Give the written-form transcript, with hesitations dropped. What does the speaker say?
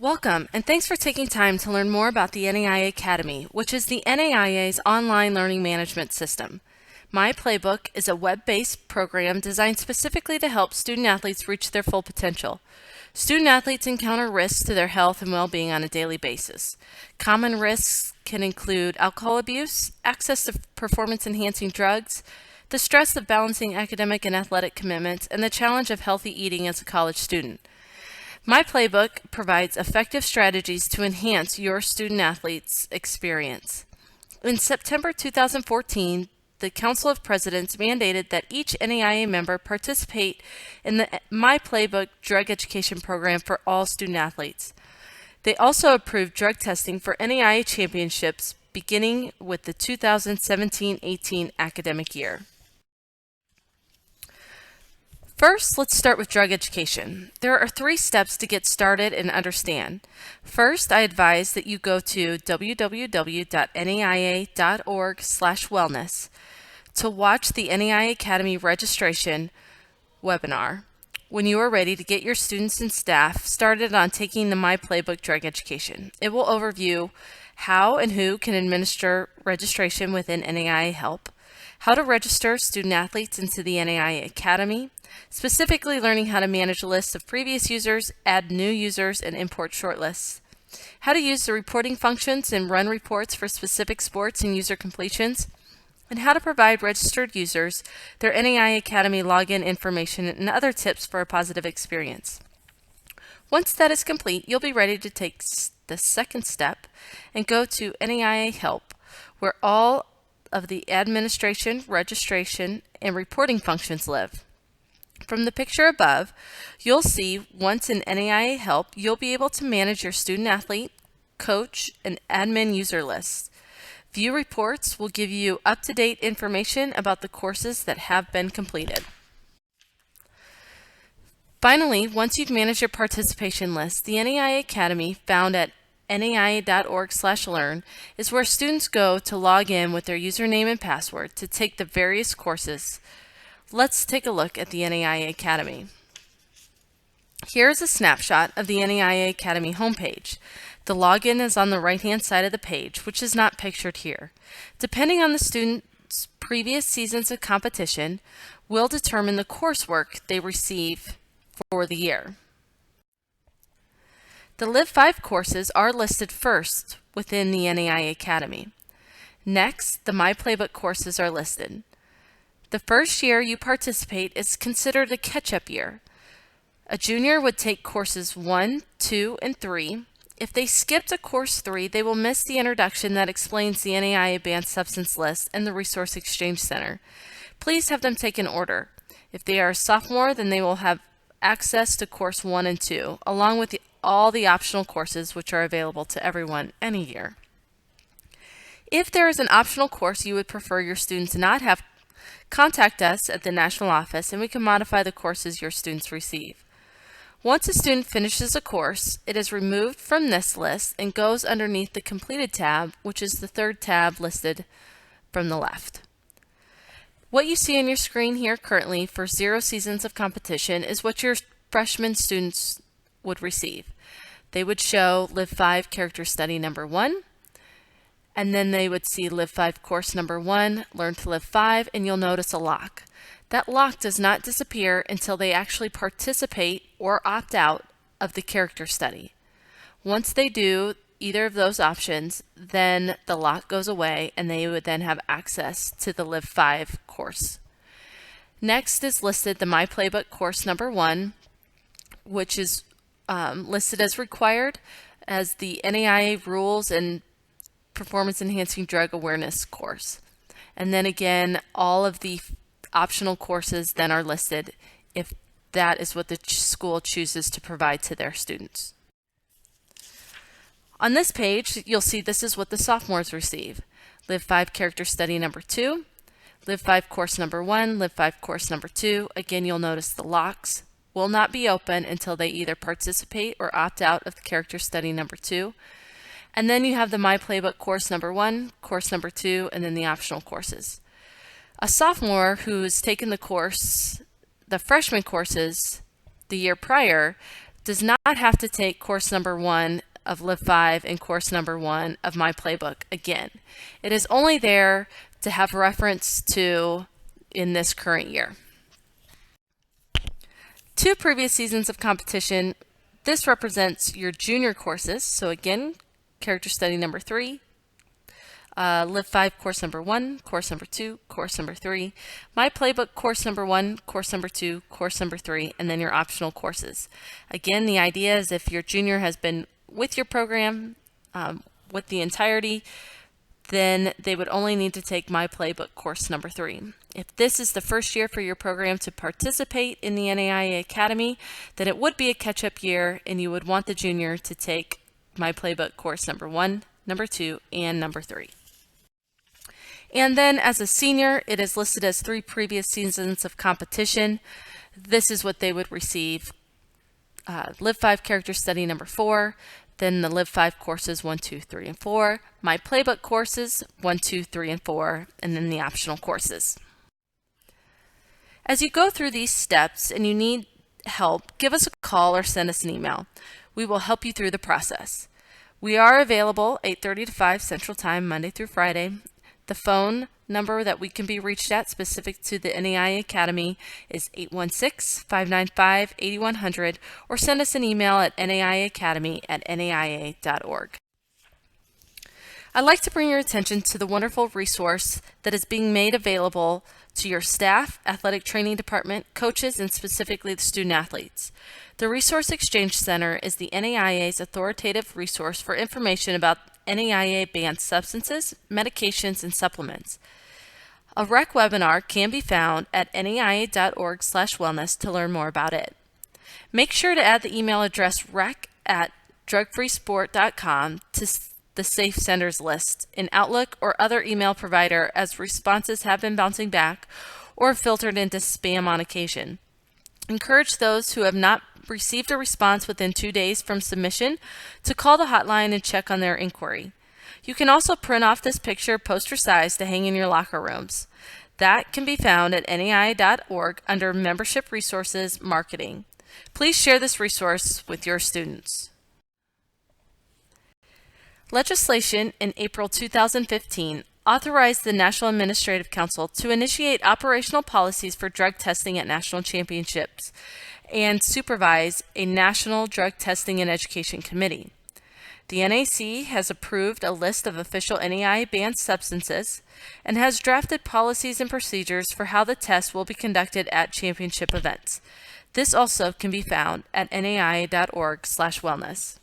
Welcome, and thanks for taking time to learn more about the NAIA Academy, which is the NAIA's online learning management system. My Playbook is a web-based program designed specifically to help student-athletes reach their full potential. Student-athletes encounter risks to their health and well-being on a daily basis. Common risks can include alcohol abuse, access to performance-enhancing drugs, the stress of balancing academic and athletic commitments, and the challenge of healthy eating as a college student. My Playbook provides effective strategies to enhance your student-athlete's experience. In September 2014, the Council of Presidents mandated that each NAIA member participate in the My Playbook drug education program for all student-athletes. They also approved drug testing for NAIA championships beginning with the 2017-18 academic year. First, let's start with drug education. There are 3 steps to get started and understand. First, I advise that you go to www.naia.org/wellness to watch the NAIA Academy registration webinar when you are ready to get your students and staff started on taking the My Playbook drug education. It will overview how and who can administer registration within NAIA Help, how to register student-athletes into the NAIA Academy, specifically learning how to manage a list of previous users, add new users, and import shortlists, how to use the reporting functions and run reports for specific sports and user completions, and how to provide registered users their NAIA Academy login information and other tips for a positive experience. Once that is complete, you'll be ready to take the second step and go to NAIA Help, where all of the administration, registration, and reporting functions live. From the picture above, you'll see once in NAIA Help, you'll be able to manage your student-athlete, coach, and admin user lists. View reports will give you up-to-date information about the courses that have been completed. Finally, once you've managed your participation list, the NAIA Academy, found at naia.org/learn, is where students go to log in with their username and password to take the various courses. Let's take a look at the NAIA Academy. Here is a snapshot of the NAIA Academy homepage. The login is on the right-hand side of the page, which is not pictured here. Depending on the student's previous seasons of competition, will determine the coursework they receive for the year. The Live 5 courses are listed first within the NAIA Academy. Next, the My Playbook courses are listed. The first year you participate is considered a catch-up year. A junior would take courses 1, 2, and 3. If they skipped a course 3, they will miss the introduction that explains the NAIA Banned Substance List and the Resource Exchange Center. Please have them take in order. If they are a sophomore, then they will have access to course 1 and 2, along with all the optional courses which are available to everyone any year. If there is an optional course you would prefer your students not have, contact us at the national office and we can modify the courses your students receive. Once a student finishes a course, it is removed from this list and goes underneath the completed tab, which is the 3rd tab listed from the left. What you see on your screen here currently for 0 seasons of competition is what your freshman students would receive. They would show Live 5 Character Study number 1, and then they would see Live 5 Course number 1, Learn to Live 5, and you'll notice a lock. That lock does not disappear until they actually participate or opt out of the character study. Once they do either of those options, then the lock goes away and they would then have access to the Live 5 course. Next is listed the My Playbook course number 1, which is listed as required as the NAIA Rules and Performance Enhancing Drug Awareness course. And then again, all of the optional courses then are listed if that is what the school chooses to provide to their students. On this page, you'll see this is what the sophomores receive. Live 5 Character Study number 2, Live 5 Course number 1, Live 5 Course number 2. Again, you'll notice the locks will not be open until they either participate or opt out of the Character Study number 2. And then you have the My Playbook course number 1, course number 2, and then the optional courses. A sophomore who's taken the freshman courses the year prior, does not have to take course number 1 of Live 5 and course number 1 of My Playbook again. It is only there to have reference to in this current year. 2 previous seasons of competition. This represents your junior courses. So again, character study number 3, Live 5 course number 1, course number 2, course number 3, My Playbook course number 1, course number 2, course number 3, and then your optional courses. Again, the idea is if your junior has been with your program with the entirety, then they would only need to take My Playbook course number 3. If this is the first year for your program to participate in the NAIA Academy, then it would be a catch-up year and you would want the junior to take My Playbook course number 1, number 2, and number 3. And then as a senior, it is listed as 3 previous seasons of competition. This is what they would receive. Live 5 character study number 4, then the Live 5 courses 1, 2, 3, and 4, My Playbook courses 1, 2, 3, and 4, and then the optional courses. As you go through these steps and you need help, give us a call or send us an email. We will help you through the process. We are available 8:30 to 5 Central Time, Monday through Friday. The phone number that we can be reached at specific to the NAIA Academy is 816-595-8100 or send us an email at naiaacademy@naia.org. I'd like to bring your attention to the wonderful resource that is being made available to your staff, athletic training department, coaches, and specifically the student athletes. The Resource Exchange Center is the NAIA's authoritative resource for information about NAIA banned substances, medications, and supplements. A rec webinar can be found at naia.org/wellness to learn more about it. Make sure to add the email address rec@drugfreesport.com to the Safe Senders list in Outlook or other email provider, as responses have been bouncing back or filtered into spam on occasion. Encourage those who have not received a response within 2 days from submission to call the hotline and check on their inquiry. You can also print off this picture poster size to hang in your locker rooms. That can be found at naia.org under Membership Resources Marketing. Please share this resource with your students. Legislation in April 2015 authorized the National Administrative Council to initiate operational policies for drug testing at national championships and supervise a National Drug Testing and Education Committee. The NAC has approved a list of official NAIA banned substances and has drafted policies and procedures for how the test will be conducted at championship events. This also can be found at naia.org/wellness.